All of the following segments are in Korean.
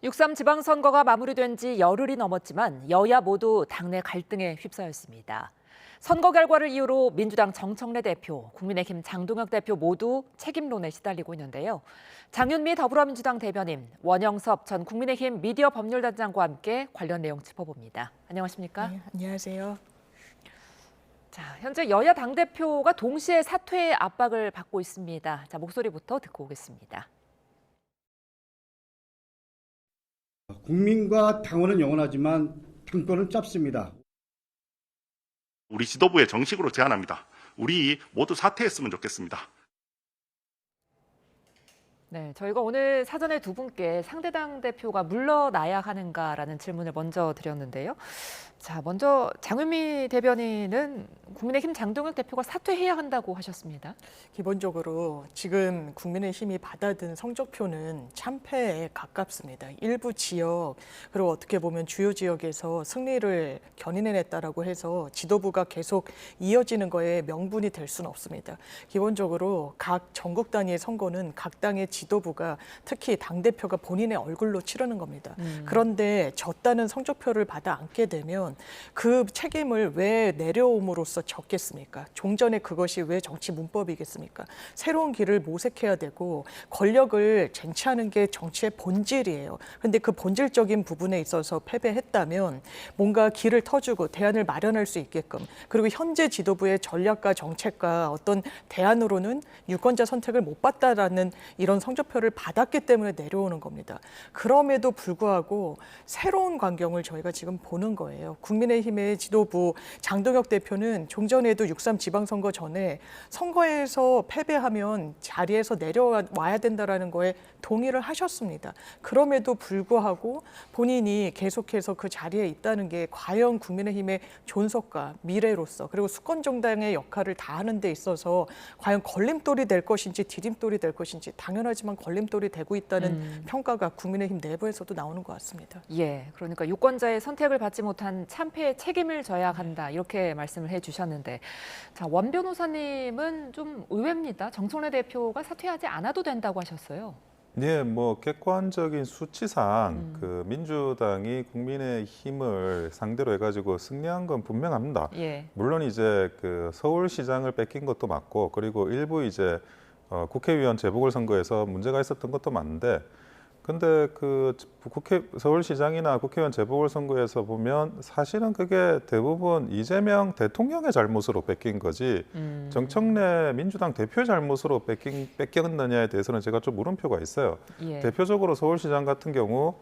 6.3 지방선거가 마무리된 지 열흘이 넘었지만 여야 모두 당내 갈등에 휩싸였습니다. 선거 결과를 이유로 민주당 정청래 대표, 국민의힘 장동혁 대표 모두 책임론에 시달리고 있는데요. 장윤미 더불어민주당 대변인, 원영섭 전 국민의힘 미디어 법률단장과 함께 관련 내용 짚어봅니다. 안녕하십니까? 네, 안녕하세요. 자, 현재 여야 당대표가 동시에 사퇴의 압박을 받고 있습니다. 자, 목소리부터 듣고 오겠습니다. 국민과 당원은 영원하지만 당권은 짧습니다. 우리 지도부에 정식으로 제안합니다. 우리 모두 사퇴했으면 좋겠습니다. 네, 저희가 오늘 사전에 두 분께 상대당 대표가 물러나야 하는가라는 질문을 먼저 드렸는데요. 자, 먼저 장윤미 대변인은 국민의힘 장동혁 대표가 사퇴해야 한다고 하셨습니다. 기본적으로 지금 국민의힘이 받아든 성적표는 참패에 가깝습니다. 일부 지역, 그리고 어떻게 보면 주요 지역에서 승리를 견인해냈다라고 해서 지도부가 계속 이어지는 거에 명분이 될 수는 없습니다. 기본적으로 각 전국 단위의 선거는 각 당의 지도부가 특히 당대표가 본인의 얼굴로 치르는 겁니다. 그런데 졌다는 성적표를 받아 안게 되면 그 책임을 왜 내려옴으로써 졌겠습니까? 종전에 그것이 왜 정치 문법이겠습니까? 새로운 길을 모색해야 되고 권력을 쟁취하는 게 정치의 본질이에요. 그런데 그 본질적인 부분에 있어서 패배했다면 뭔가 길을 터주고 대안을 마련할 수 있게끔, 그리고 현재 지도부의 전략과 정책과 어떤 대안으로는 유권자 선택을 못 받다라는 이런 성적표를 받았기 때문에 내려오는 겁니다. 그럼에도 불구하고 새로운 광경을 저희가 지금 보는 거예요. 국민의힘의 지도부 장동혁 대표는 종전에도 6.3 지방선거 전에 선거에서 패배하면 자리에서 내려와야 된다라는 거에 동의를 하셨습니다. 그럼에도 불구하고 본인이 계속해서 그 자리에 있다는 게 과연 국민의힘의 존속과 미래로서, 그리고 수권 정당의 역할을 다하는 데 있어서 과연 걸림돌이 될 것인지 디딤돌이 될 것인지, 당연하지만 걸림돌이 되고 있다는 평가가 국민의힘 내부에서도 나오는 것 같습니다. 예, 그러니까 유권자의 선택을 받지 못한 참패의 책임을 져야 한다, 이렇게 말씀을 해주셨는데, 자, 원 변호사님은 좀 의외입니다. 정청래 대표가 사퇴하지 않아도 된다고 하셨어요. 네, 뭐 객관적인 수치상 그 민주당이 국민의힘을 상대로 해가지고 승리한 건 분명합니다. 예. 물론 이제 그 서울시장을 뺏긴 것도 맞고, 그리고 일부 이제 국회의원 재보궐선거에서 문제가 있었던 것도 맞는데, 근데 그 서울시장이나 국회의원 재보궐선거에서 보면 사실은 그게 대부분 이재명 대통령의 잘못으로 뺏긴 거지 정청래 민주당 대표의 잘못으로 뺏겼느냐에 대해서는 제가 좀 물음표가 있어요. 예. 대표적으로 서울시장 같은 경우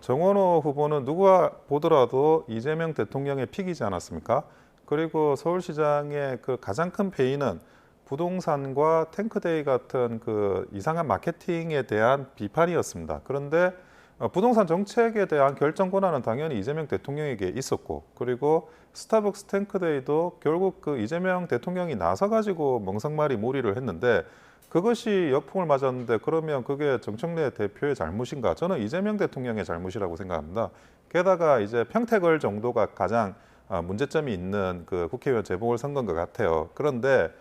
정원호 후보는 누가 보더라도 이재명 대통령의 픽이지 않았습니까? 그리고 서울시장의 그 가장 큰 페이는 부동산과 탱크데이 같은 그 이상한 마케팅에 대한 비판이었습니다. 그런데 부동산 정책에 대한 결정 권한은 당연히 이재명 대통령에게 있었고, 그리고 스타벅스 탱크데이도 결국 그 이재명 대통령이 나서가지고 멍석말이 몰이를 했는데 그것이 역풍을 맞았는데, 그러면 그게 정청래 대표의 잘못인가? 저는 이재명 대통령의 잘못이라고 생각합니다. 게다가 이제 평택을 정도가 가장 문제점이 있는 그 국회의원 재보궐선거인 것 같아요. 그런데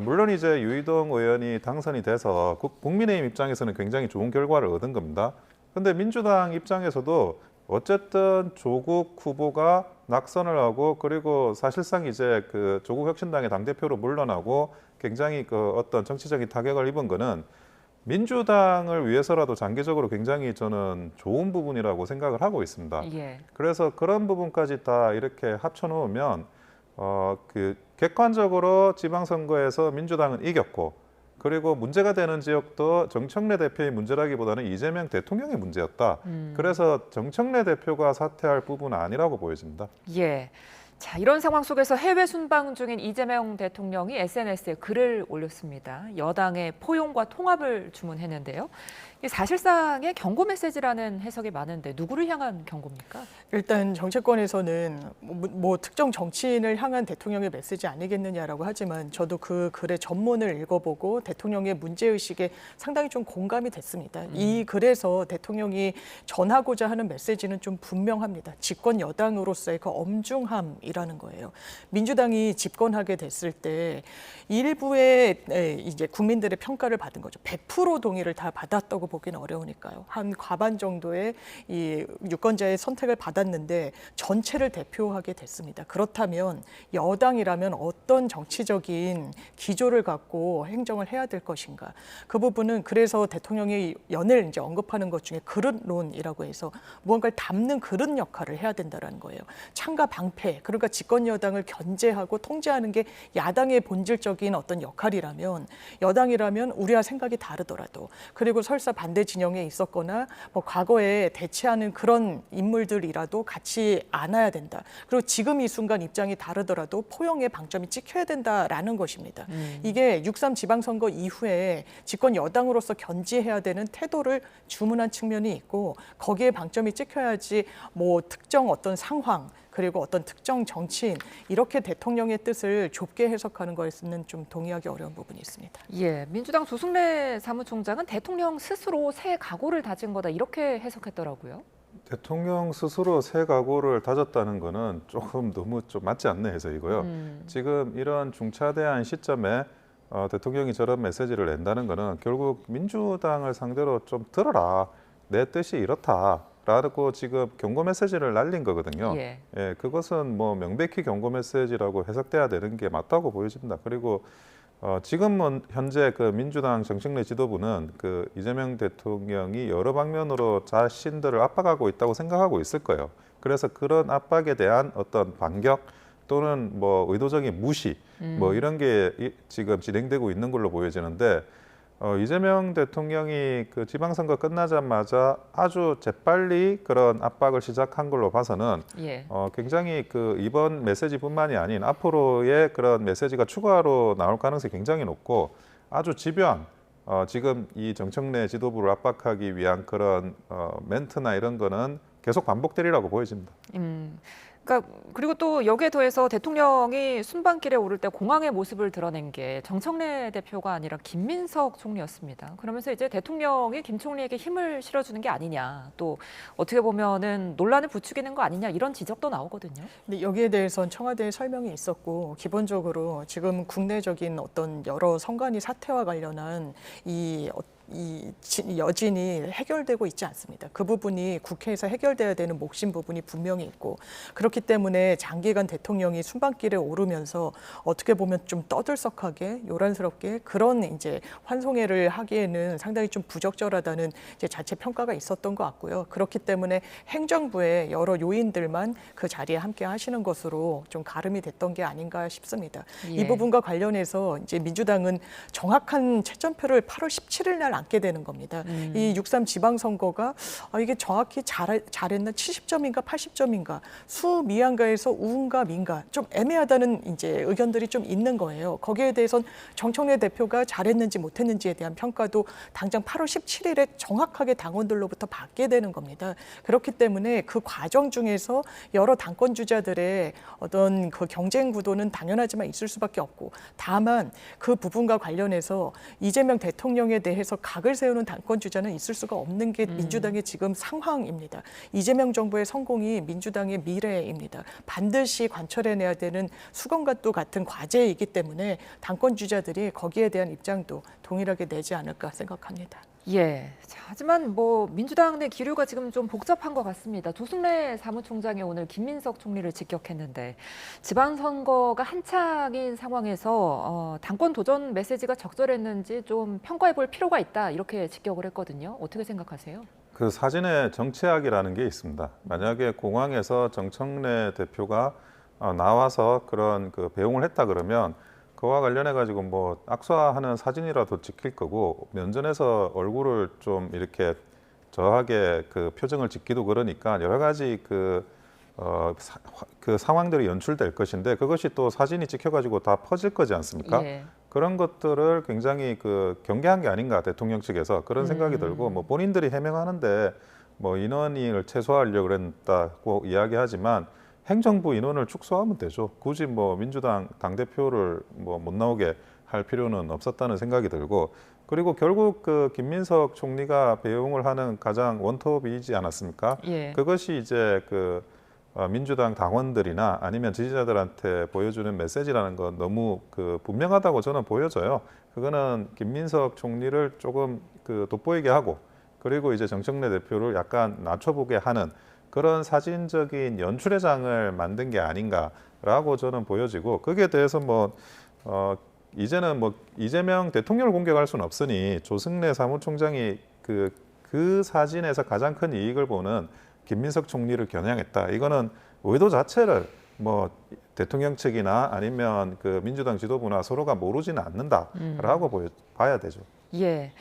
물론 이제 유이동 의원이 당선이 돼서 국민의힘 입장에서는 굉장히 좋은 결과를 얻은 겁니다. 그런데 민주당 입장에서도 어쨌든 조국 후보가 낙선을 하고, 그리고 사실상 이제 그 조국 혁신당의 당대표로 물러나고 굉장히 그 어떤 정치적인 타격을 입은 거는 민주당을 위해서라도 장기적으로 굉장히 저는 좋은 부분이라고 생각을 하고 있습니다. 예. 그래서 그런 부분까지 다 이렇게 합쳐놓으면 그 객관적으로 지방선거에서 민주당은 이겼고, 그리고 문제가 되는 지역도 정청래 대표의 문제라기보다는 이재명 대통령의 문제였다. 그래서 정청래 대표가 사퇴할 부분은 아니라고 보여집니다. 예. 자, 이런 상황 속에서 해외 순방 중인 이재명 대통령이 SNS에 글을 올렸습니다. 여당의 포용과 통합을 주문했는데요. 이 사실상의 경고 메시지라는 해석이 많은데 누구를 향한 경고입니까? 일단 정치권에서는 뭐 특정 정치인을 향한 대통령의 메시지 아니겠느냐라고 하지만, 저도 그 글의 전문을 읽어보고 대통령의 문제의식에 상당히 좀 공감이 됐습니다. 이 글에서 대통령이 전하고자 하는 메시지는 좀 분명합니다. 집권 여당으로서의 그 엄중함이라는 거예요. 민주당이 집권하게 됐을 때 일부의 이제 국민들의 평가를 받은 거죠. 100% 동의를 다 받았다고 있다라고 보기는 어려우니까요. 한 과반 정도의 이 유권자의 선택을 받았는데 전체를 대표하게 됐습니다. 그렇다면 여당이라면 어떤 정치적인 기조를 갖고 행정을 해야 될 것인가? 그 부분은 그래서 대통령이 연일 이제 언급하는 것 중에 그릇론이라고 해서 무언가를 담는 그릇 역할을 해야 된다라는 거예요. 창과 방패, 그러니까 집권 여당을 견제하고 통제하는 게 야당의 본질적인 어떤 역할이라면 여당이라면 우리와 생각이 다르더라도 그리고 설사 반대 진영에 있었거나 뭐 과거에 대체하는 그런 인물들이라도 같이 안아야 된다. 그리고 지금 이 순간 입장이 다르더라도 포용의 방점이 찍혀야 된다라는 것입니다. 이게 6.3 지방선거 이후에 집권 여당으로서 견지해야 되는 태도를 주문한 측면이 있고 거기에 방점이 찍혀야지 뭐 특정 어떤 상황 그리고 어떤 특정 정치인 이렇게 대통령의 뜻을 좁게 해석하는 것에는 좀 동의하기 어려운 부분이 있습니다. 예, 민주당 조승래 사무총장은 대통령 스스로 새 각오를 다진 거다 이렇게 해석했더라고요. 대통령 스스로 새 각오를 다졌다는 거는 조금 너무 좀 맞지 않는 해석이고요. 지금 이런 중차대한 시점에 대통령이 저런 메시지를 낸다는 거는 결국 민주당을 상대로 좀 들어라. 내 뜻이 이렇다라고 지금 경고 메시지를 날린 거거든요. 예. 예, 그것은 뭐 명백히 경고 메시지라고 해석돼야 되는 게 맞다고 보여집니다. 그리고 지금은 현재 그 민주당 정책내 지도부는 그 이재명 대통령이 여러 방면으로 자신들을 압박하고 있다고 생각하고 있을 거예요. 그래서 그런 압박에 대한 어떤 반격 또는 뭐 의도적인 무시 뭐 이런 게 지금 진행되고 있는 걸로 보여지는데 이재명 대통령이 그 지방선거 끝나자마자 아주 재빨리 그런 압박을 시작한 걸로 봐서는 예. 굉장히 그 이번 메시지뿐만이 아닌 앞으로의 그런 메시지가 추가로 나올 가능성이 굉장히 높고 아주 집요한 지금 이 정청래 지도부를 압박하기 위한 그런 멘트나 이런 거는 계속 반복되리라고 보여집니다. 그러니까 그리고 또 여기에 더해서 대통령이 순방길에 오를 때 공항의 모습을 드러낸 게 정청래 대표가 아니라 김민석 총리였습니다. 그러면서 이제 대통령이 김 총리에게 힘을 실어주는 게 아니냐, 또 어떻게 보면은 논란을 부추기는 거 아니냐 이런 지적도 나오거든요. 근데 여기에 대해서는 청와대의 설명이 있었고 기본적으로 지금 국내적인 어떤 여러 선관위 사태와 관련한 이 여진이 해결되고 있지 않습니다. 그 부분이 국회에서 해결돼야 되는 몫인 부분이 분명히 있고 그렇기 때문에 장기간 대통령이 순방길에 오르면서 어떻게 보면 좀 떠들썩하게 요란스럽게 그런 이제 환송회를 하기에는 상당히 좀 부적절하다는 이제 자체 평가가 있었던 것 같고요. 그렇기 때문에 행정부의 여러 요인들만 그 자리에 함께 하시는 것으로 좀 가름이 됐던 게 아닌가 싶습니다. 예. 이 부분과 관련해서 이제 민주당은 정확한 채점표를 8월 17일 날 앉게 되는 겁니다. 이 6.3 지방선거가 이게 정확히 잘했나 70점인가 80점인가 수미양가에서 우은가 민가 좀 애매하다는 이제 의견들이 좀 있는 거예요. 거기에 대해선 정청래 대표가 잘했는지 못했는지에 대한 평가도 당장 8월 17일에 정확하게 당원들로부터 받게 되는 겁니다. 그렇기 때문에 그 과정 중에서 여러 당권 주자들의 어떤 그 경쟁 구도는 당연하지만 있을 수밖에 없고 다만 그 부분과 관련해서 이재명 대통령에 대해서 각을 세우는 당권 주자는 있을 수가 없는 게 민주당의 지금 상황입니다. 이재명 정부의 성공이 민주당의 미래입니다. 반드시 관철해내야 되는 수건과도 같은 과제이기 때문에 당권 주자들이 거기에 대한 입장도 동일하게 내지 않을까 생각합니다. 예. 자, 하지만 뭐 민주당 내 기류가 지금 좀 복잡한 것 같습니다. 조승래 사무총장이 오늘 김민석 총리를 직격했는데 지방선거가 한창인 상황에서 당권 도전 메시지가 적절했는지 좀 평가해 볼 필요가 있다 이렇게 직격을 했거든요. 어떻게 생각하세요? 그 사진에 정치학이라는 게 있습니다. 만약에 공항에서 정청래 대표가 나와서 그런 그 배웅을 했다 그러면 그와 관련해 가지고 뭐 악수하는 사진이라도 찍힐 거고 면전에서 얼굴을 좀 이렇게 저하게 그 표정을 짓기도 그러니까 여러 가지 그 상황들이 연출될 것인데 그것이 또 사진이 찍혀 가지고 다 퍼질 거지 않습니까? 예. 그런 것들을 굉장히 그 경계한 게 아닌가 대통령 측에서 그런 생각이 들고 뭐 본인들이 해명하는데 뭐 인원을 최소화하려고 그랬다고 이야기하지만 행정부 인원을 축소하면 되죠. 굳이 뭐 민주당 당대표를 뭐 못 나오게 할 필요는 없었다는 생각이 들고 그리고 결국 그 김민석 총리가 배웅을 하는 가장 원톱이지 않았습니까? 예. 그것이 이제 그 민주당 당원들이나 아니면 지지자들한테 보여주는 메시지라는 건 너무 그 분명하다고 저는 보여져요. 그거는 김민석 총리를 조금 그 돋보이게 하고 그리고 이제 정청래 대표를 약간 낮춰보게 하는 그런 사진적인 연출의 장을 만든 게 아닌가라고 저는 보여지고, 거기에 대해서 이제는 이재명 대통령을 공격할 수는 없으니 조승래 사무총장이 그 사진에서 가장 큰 이익을 보는 김민석 총리를 겨냥했다. 이거는 의도 자체를 대통령 측이나 아니면 그 민주당 지도부나 서로가 모르지는 않는다라고 봐야 되죠. 예.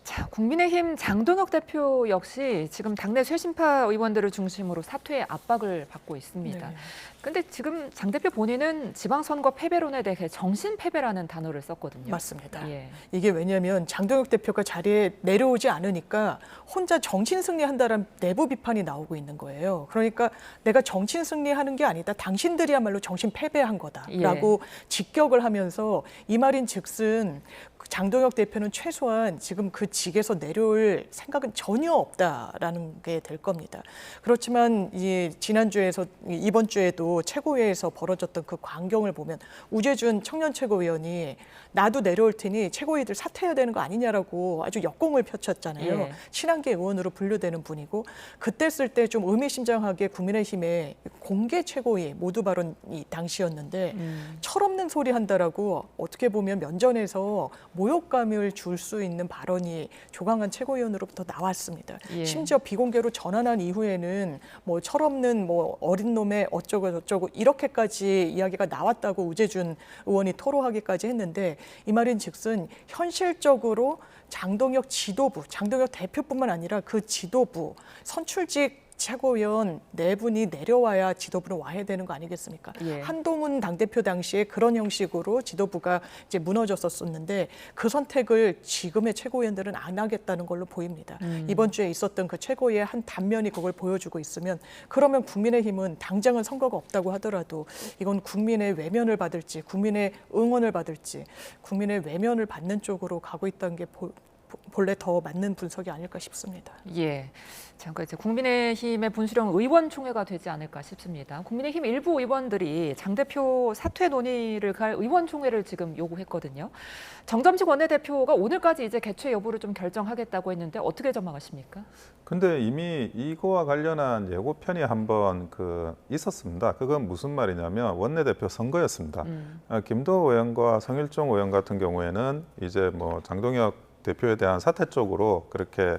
자, 국민의힘 장동혁 대표 역시 지금 당내 쇄신파 의원들을 중심으로 사퇴의 압박을 받고 있습니다. 네. 근데 지금 장 대표 본인은 지방선거 패배론에 대해 정신패배라는 단어를 썼거든요. 맞습니다. 예. 이게 왜냐하면 장동혁 대표가 자리에 내려오지 않으니까 혼자 정신 승리한다는 내부 비판이 나오고 있는 거예요. 그러니까 내가 정신 승리하는 게 아니다. 당신들이야말로 정신 패배한 거다라고 직격을 하면서 이 말인즉슨 장동혁 대표는 최소한 지금 그 직에서 내려올 생각은 전혀 없다라는 게 될 겁니다. 그렇지만 지난주에서 이번 주에도 최고위에서 벌어졌던 그 광경을 보면 우재준 청년 최고위원이 나도 내려올 테니 최고위들 사퇴해야 되는 거 아니냐라고 아주 역공을 펼쳤잖아요. 예. 친한계 의원으로 분류되는 분이고, 그때 쓸 때 좀 의미심장하게 국민의힘의 공개 최고위 모두 발언이 당시였는데 철없는 소리 한다라고 어떻게 보면 면전에서 모욕감을 줄 수 있는 발언이 조강한 최고위원으로부터 나왔습니다. 예. 심지어 비공개로 전환한 이후에는 철없는 어린 놈의 어쩌고 저쩌고 이렇게까지 이야기가 나왔다고 우재준 의원이 토로하기까지 했는데, 이 말인즉슨 현실적으로 장동혁 지도부, 장동혁 대표뿐만 아니라 그 지도부, 선출직 최고위원 네 분이 내려와야 지도부로 와야 되는 거 아니겠습니까? 예. 한동훈 당대표 당시에 그런 형식으로 지도부가 이제 무너졌었는데 그 선택을 지금의 최고위원들은 안 하겠다는 걸로 보입니다. 이번 주에 있었던 그 최고위의 한 단면이 그걸 보여주고 있으면, 그러면 국민의힘은 당장은 선거가 없다고 하더라도 이건 국민의 외면을 받을지, 국민의 응원을 받을지, 국민의 외면을 받는 쪽으로 가고 있다는 게 본래 더 맞는 분석이 아닐까 싶습니다. 예. 잠깐 이제 국민의힘의 분수령 의원총회가 되지 않을까 싶습니다. 국민의힘 일부 의원들이 장 대표 사퇴 논의를 갈 의원총회를 지금 요구했거든요. 정점식 원내대표가 오늘까지 이제 개최 여부를 좀 결정하겠다고 했는데 어떻게 전망하십니까? 근데 이미 이거와 관련한 예고편이 한번 있었습니다. 그건 무슨 말이냐면 원내대표 선거였습니다. 김도호 의원과 성일종 의원 같은 경우에는 이제 장동혁 대표에 대한 사퇴 쪽으로 그렇게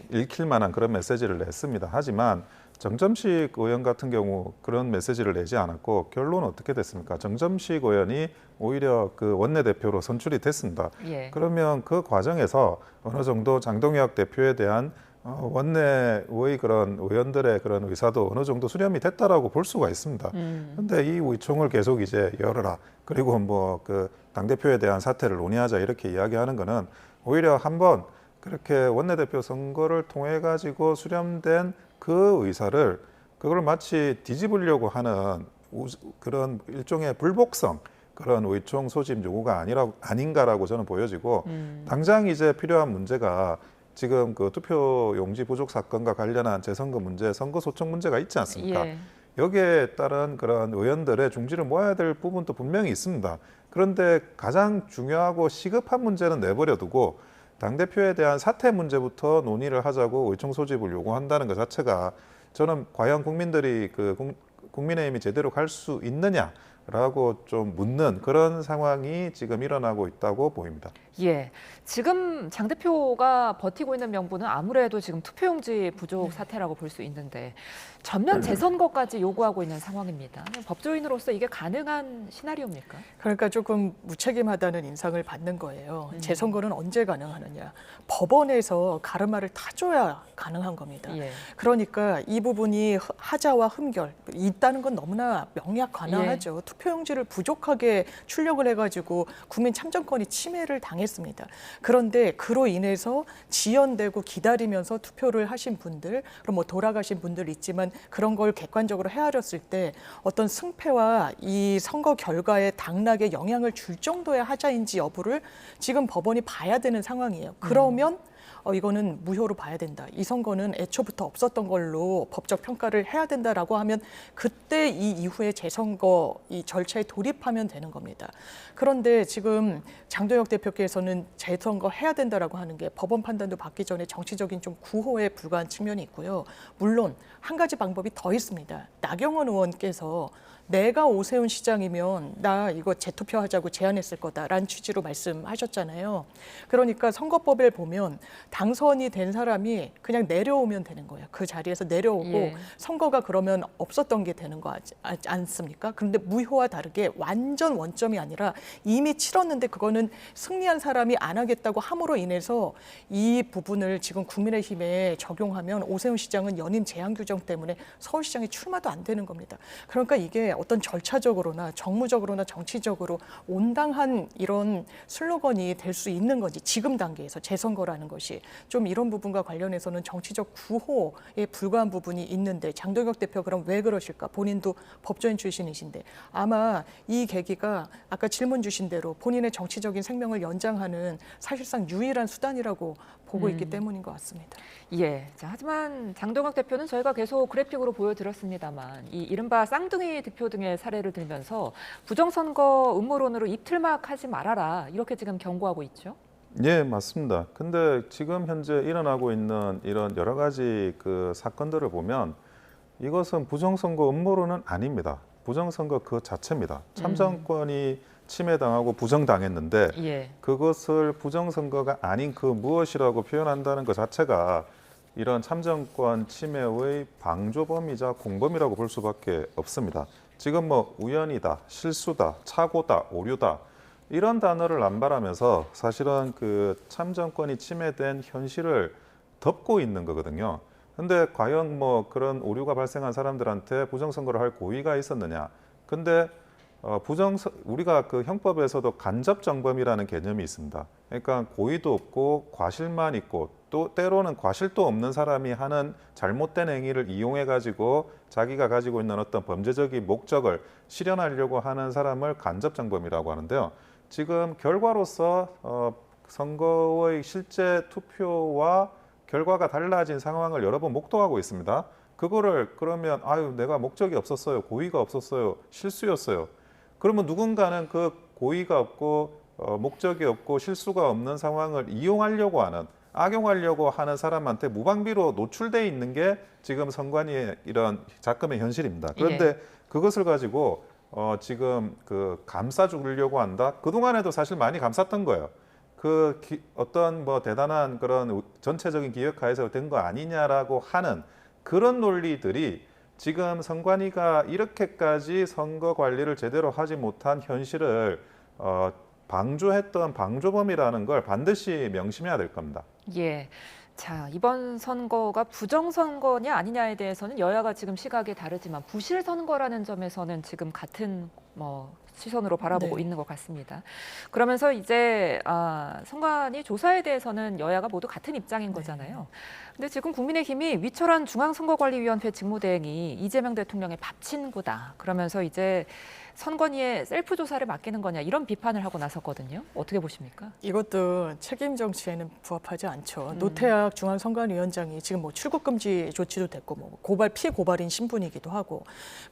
읽힐 만한 그런 메시지를 냈습니다. 하지만 정점식 의원 같은 경우 그런 메시지를 내지 않았고, 결론은 어떻게 됐습니까? 정점식 의원이 오히려 그 원내대표로 선출이 됐습니다. 예. 그러면 그러면 그 과정에서 어느 정도 장동혁 대표에 대한 원내의 그런 의원들의 그런 의사도 어느 정도 수렴이 됐다라고 볼 수가 있습니다. 그런데 이 의총을 계속 이제 열어라, 그리고 당대표에 대한 사퇴를 논의하자 이렇게 이야기하는 거는 오히려 한번 그렇게 원내대표 선거를 통해 가지고 수렴된 그 의사를 그걸 마치 뒤집으려고 하는 그런 일종의 불복성, 그런 의총 소집 요구가 아닌가라고 저는 보여지고, 당장 이제 필요한 문제가 지금 그 투표 용지 부족 사건과 관련한 재선거 문제, 선거 소청 문제가 있지 않습니까? 예. 여기에 따른 그런 의원들의 중지를 모아야 될 부분도 분명히 있습니다. 그런데 가장 중요하고 시급한 문제는 내버려 두고 당대표에 대한 사퇴 문제부터 논의를 하자고 의총 소집을 요구한다는 것 자체가, 저는 과연 국민들이 국민의힘이 제대로 갈 수 있느냐라고 좀 묻는 그런 상황이 지금 일어나고 있다고 보입니다. 예. 지금 장 대표가 버티고 있는 명분은 아무래도 지금 투표용지 부족 사태라고 볼 수 있는데 전면 재선거까지 요구하고 있는 상황입니다. 법조인으로서 이게 가능한 시나리오입니까? 그러니까 조금 무책임하다는 인상을 받는 거예요. 재선거는 언제 가능하느냐. 법원에서 가르마를 타줘야 가능한 겁니다. 예. 그러니까 이 부분이 하자와 흠결 있다는 건 너무나 명약관화하죠. 투표용지를 부족하게 출력을 해가지고 국민 참정권이 침해를 당했습니다. 그런데 그로 인해서 지연되고 기다리면서 투표를 하신 분들, 그럼 돌아가신 분들 있지만 그런 걸 객관적으로 헤아렸을 때 어떤 승패와 이 선거 결과에 당락에 영향을 줄 정도의 하자인지 여부를 지금 법원이 봐야 되는 상황이에요. 그러면 이거는 무효로 봐야 된다. 이 선거는 애초부터 없었던 걸로 법적 평가를 해야 된다라고 하면 그때 이 이후에 재선거 이 절차에 돌입하면 되는 겁니다. 그런데 지금 장도혁 대표께서는 재선거 해야 된다라고 하는 게 법원 판단도 받기 전에 정치적인 좀 구호에 불과한 측면이 있고요. 물론 한 가지 방법이 더 있습니다. 나경원 의원께서 내가 오세훈 시장이면 나 이거 재투표하자고 제안했을 거다라는 취지로 말씀하셨잖아요. 그러니까 선거법에 보면 당선이 된 사람이 그냥 내려오면 되는 거예요. 그 자리에서 내려오고 예. 선거가 그러면 없었던 게 되는 거 않습니까? 그런데 무효와 다르게 완전 원점이 아니라 이미 치렀는데 그거는 승리한 사람이 안 하겠다고 함으로 인해서 이 부분을 지금 국민의힘에 적용하면 오세훈 시장은 연임 제한 규정 때문에 서울시장에 출마도 안 되는 겁니다. 그러니까 이게 어떤 절차적으로나 정무적으로나 정치적으로 온당한 이런 슬로건이 될 수 있는 건지 지금 단계에서 재선거라는 것이 좀 이런 부분과 관련해서는 정치적 구호에 불과한 부분이 있는데 장도혁 대표 그럼 왜 그러실까? 본인도 법조인 출신이신데 아마 이 계기가 아까 질문 주신 대로 본인의 정치적인 생명을 연장하는 사실상 유일한 수단이라고 보고 있기 때문인 것 같습니다. 예. 자, 하지만 장동혁 대표는 저희가 계속 그래픽으로 보여드렸습니다만 이 이른바 쌍둥이 득표 등의 사례를 들면서 부정선거 음모론으로 입틀막 하지 말아라 이렇게 지금 경고하고 있죠. 예, 맞습니다. 근데 지금 현재 일어나고 있는 이런 여러 가지 그 사건들을 보면 이것은 부정선거 음모론은 아닙니다. 부정선거 그 자체입니다. 참정권이 침해당하고 부정당했는데 예. 그것을 부정선거가 아닌 그 무엇이라고 표현한다는 것 자체가 이런 참정권 침해의 방조범이자 공범이라고 볼 수밖에 없습니다. 지금 뭐 우연이다, 실수다, 착오다, 오류다 이런 단어를 남발하면서 사실은 그 참정권이 침해된 현실을 덮고 있는 거거든요. 근데 과연 뭐 그런 오류가 발생한 사람들한테 부정선거를 할 고의가 있었느냐? 근데 우리가 그 형법에서도 간접정범이라는 개념이 있습니다. 그러니까 고의도 없고 과실만 있고 또 때로는 과실도 없는 사람이 하는 잘못된 행위를 이용해 가지고 자기가 가지고 있는 어떤 범죄적인 목적을 실현하려고 하는 사람을 간접정범이라고 하는데요. 지금 결과로서 선거의 실제 투표와 결과가 달라진 상황을 여러 번 목도하고 있습니다. 그거를 그러면 내가 목적이 없었어요, 고의가 없었어요, 실수였어요. 그러면 누군가는 그 고의가 없고 목적이 없고 실수가 없는 상황을 이용하려고 하는 악용하려고 하는 사람한테 무방비로 노출돼 있는 게 지금 선관위의 이런 작금의 현실입니다. 그런데 그것을 가지고 지금 그 감싸주려고 한다. 그 동안에도 사실 많이 감쌌던 거예요. 어떤 뭐 대단한 그런 전체적인 기획하에서 된 거 아니냐라고 하는 그런 논리들이 지금 선관위가 이렇게까지 선거 관리를 제대로 하지 못한 현실을 방조했던 방조범이라는 걸 반드시 명심해야 될 겁니다. 예. 자, 이번 선거가 부정선거냐 아니냐에 대해서는 여야가 지금 시각이 다르지만 부실선거라는 점에서는 지금 같은 시선으로 바라보고 네. 있는 것 같습니다. 그러면서 이제 선관위 조사에 대해서는 여야가 모두 같은 입장인 거잖아요. 근데 지금 국민의힘이 위철한 중앙선거관리위원회 직무대행이 이재명 대통령의 밥 친구다. 그러면서 이제 선관위에 셀프 조사를 맡기는 거냐 이런 비판을 하고 나섰거든요. 어떻게 보십니까? 이것도 책임 정치에는 부합하지 않죠. 노태악 중앙선관위원장이 지금 뭐 출국 금지 조치도 됐고 뭐 피고발인 신분이기도 하고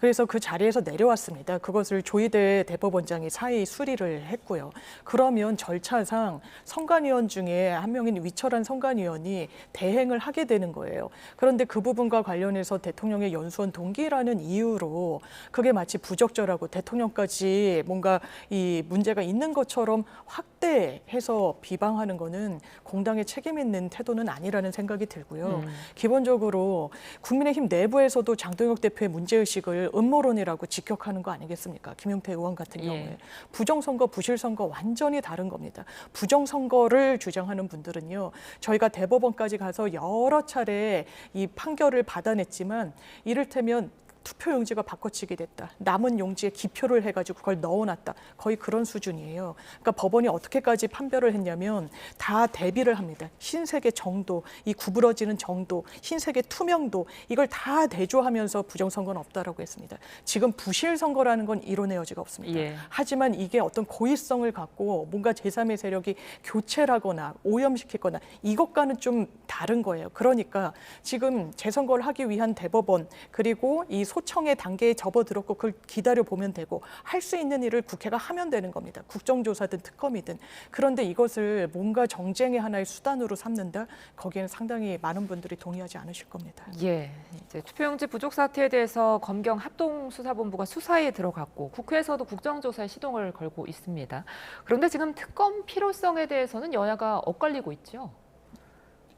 그래서 그 자리에서 내려왔습니다. 그것을 조희대 대법원장이 사의 수리를 했고요. 그러면 절차상 선관위원 중에 한 명인 위철한 선관위원이 대행을 하게 되는 거예요. 그런데 그 부분과 관련해서 대통령의 연수원 동기라는 이유로 그게 마치 부적절하고 대통령까지 뭔가 이 문제가 있는 것처럼 확대해서 비방하는 거는 공당의 책임 있는 태도는 아니라는 생각이 들고요. 기본적으로 국민의힘 내부에서도 장동혁 대표의 문제의식을 음모론이라고 직격하는 거 아니겠습니까? 김용태 의원 같은 경우에. 부정선거, 부실선거 완전히 다른 겁니다. 부정선거를 주장하는 분들은요. 저희가 대법원까지 가서 여러 차례 이 판결을 받아냈지만 이를테면 투표용지가 바꿔치기 됐다. 남은 용지에 기표를 해가지고 그걸 넣어놨다. 거의 그런 수준이에요. 그러니까 법원이 어떻게까지 판별을 했냐면 다 대비를 합니다. 흰색의 정도, 이 구부러지는 정도, 흰색의 투명도 이걸 다 대조하면서 부정선거는 없다라고 했습니다. 지금 부실선거라는 건 이론의 여지가 없습니다. 예. 하지만 이게 어떤 고의성을 갖고 뭔가 제3의 세력이 교체를 하거나 오염시키거나 이것과는 좀 다른 거예요. 그러니까 지금 재선거를 하기 위한 대법원 그리고 이 소청의 단계에 접어들었고 그걸 기다려보면 되고 할 수 있는 일을 국회가 하면 되는 겁니다. 국정조사든 특검이든. 그런데 이것을 뭔가 정쟁의 하나의 수단으로 삼는다? 거기에는 상당히 많은 분들이 동의하지 않으실 겁니다. 예, 이제 투표용지 부족 사태에 대해서 검경 합동수사본부가 수사에 들어갔고 국회에서도 국정조사에 시동을 걸고 있습니다. 그런데 지금 특검 필요성에 대해서는 여야가 엇갈리고 있죠.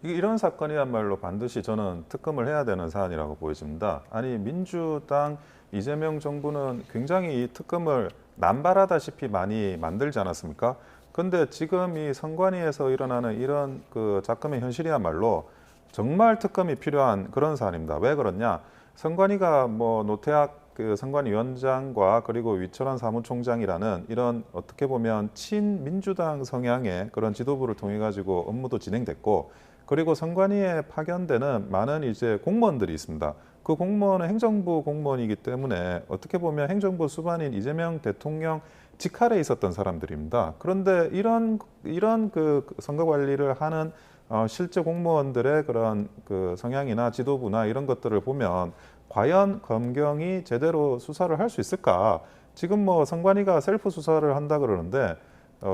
이런 사건이야말로 반드시 저는 특검을 해야 되는 사안이라고 보여집니다. 아니 민주당 이재명 정부는 굉장히 이 특검을 남발하다시피 많이 만들지 않았습니까? 근데 지금 이 선관위에서 일어나는 이런 그 작금의 현실이야말로 정말 특검이 필요한 그런 사안입니다. 왜 그러냐? 선관위가 뭐 노태학 그 선관위원장과 그리고 위철환 사무총장이라는 이런 어떻게 보면 친민주당 성향의 그런 지도부를 통해 가지고 업무도 진행됐고 그리고 선관위에 파견되는 많은 이제 공무원들이 있습니다. 그 공무원은 행정부 공무원이기 때문에 어떻게 보면 행정부 수반인 이재명 대통령 직할에 있었던 사람들입니다. 그런데 이런 그 선거 관리를 하는 실제 공무원들의 그런 그 성향이나 지도부나 이런 것들을 보면 과연 검경이 제대로 수사를 할 수 있을까? 지금 뭐 선관위가 셀프 수사를 한다 그러는데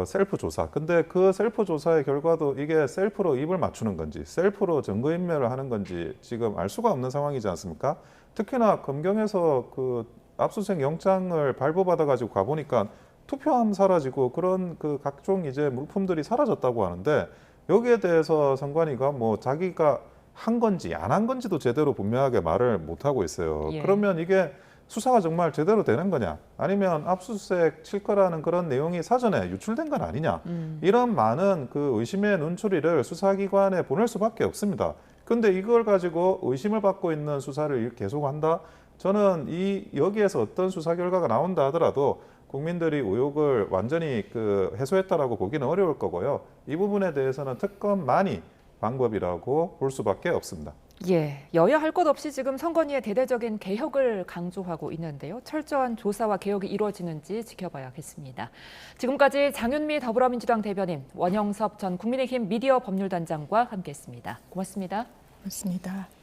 셀프 조사. 근데 그 셀프 조사의 결과도 이게 셀프로 입을 맞추는 건지, 셀프로 증거인멸을 하는 건지 지금 알 수가 없는 상황이지 않습니까? 특히나 검경에서 그 압수수색 영장을 발부받아 가지고 가보니까 투표함 사라지고 그런 그 각종 이제 물품들이 사라졌다고 하는데 여기에 대해서 선관위가 뭐 자기가 한 건지 안 한 건지도 제대로 분명하게 말을 못 하고 있어요. 예. 그러면 이게 수사가 정말 제대로 되는 거냐? 아니면 압수수색 칠 거라는 그런 내용이 사전에 유출된 건 아니냐? 이런 많은 그 의심의 눈초리를 수사기관에 보낼 수밖에 없습니다. 근데 이걸 가지고 의심을 받고 있는 수사를 계속한다? 저는 여기에서 어떤 수사 결과가 나온다 하더라도 국민들이 의혹을 완전히 그 해소했다라고 보기는 어려울 거고요. 이 부분에 대해서는 특검만이 방법이라고 볼 수밖에 없습니다. 예, 여야 할 것 없이 지금 선관위의 대대적인 개혁을 강조하고 있는데요. 철저한 조사와 개혁이 이루어지는지 지켜봐야겠습니다. 지금까지 장윤미 더불어민주당 대변인, 원영섭 전 국민의힘 미디어 법률단장과 함께했습니다. 고맙습니다. 맞습니다.